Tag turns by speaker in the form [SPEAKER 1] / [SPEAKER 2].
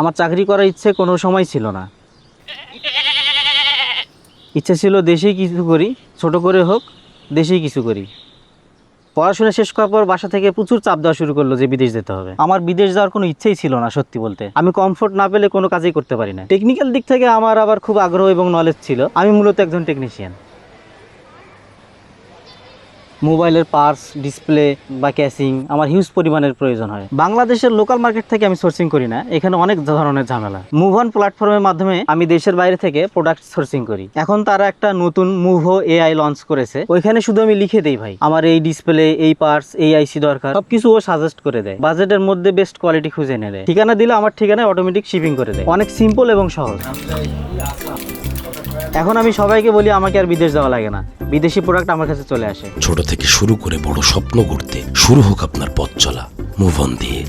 [SPEAKER 1] আমার চাকরি করার ইচ্ছে কোনো সময় ছিল না। ইচ্ছে ছিল দেশেই কিছু করি, ছোট করে হোক দেশেই কিছু করি। পড়াশোনা শেষ করার পর বাসা থেকে প্রচুর চাপ দেওয়া শুরু করলো যে বিদেশ যেতে হবে। আমার বিদেশ যাওয়ার কোনো ইচ্ছেই ছিল না, সত্যি বলতে। আমি কমফোর্ট না পেলে কোনো কাজই করতে পারি না। টেকনিক্যাল দিক থেকে আমার আবার খুব আগ্রহ এবং নলেজ ছিল। আমি মূলত একজন টেকনিশিয়ান। মোবাইলের পার্টস, ডিসপ্লে বা ক্যাসিং আমার হিউজ পরিমাণের প্রয়োজন হয়। বাংলাদেশের লোকাল মার্কেট থেকে আমি সোর্সিং করি না, এখানে অনেক ধরনের ঝামেলা। মুভ অন প্ল্যাটফর্মের মাধ্যমে আমি দেশের বাইরে থেকে প্রোডাক্ট সোর্সিং করি। এখন তারা একটা নতুন মুভো এআই লঞ্চ করেছে, ওইখানে শুধু আমি লিখে দেই ভাই আমার এই ডিসপ্লে, এই পার্টস, এই আইসি দরকার, সবকিছু ও সাজেস্ট করে দেয়। বাজেটের মধ্যে বেস্ট কোয়ালিটি খুঁজে এনে দেয়। ঠিকানা দিলে আমার ঠিকানায় অটোমেটিক শিপিং করে দেয়। অনেক সিম্পল এবং সহজ। এখন আমি সবাইকে বলি আমাকে আর বিদেশ যাওয়া লাগে না, বিদেশি প্রোডাক্ট আমার কাছে চলে আসে।
[SPEAKER 2] ছোট থেকে শুরু করে বড় স্বপ্ন গড়তে শুরু হোক আপনার পথ চলা মুভ অন দিয়ে।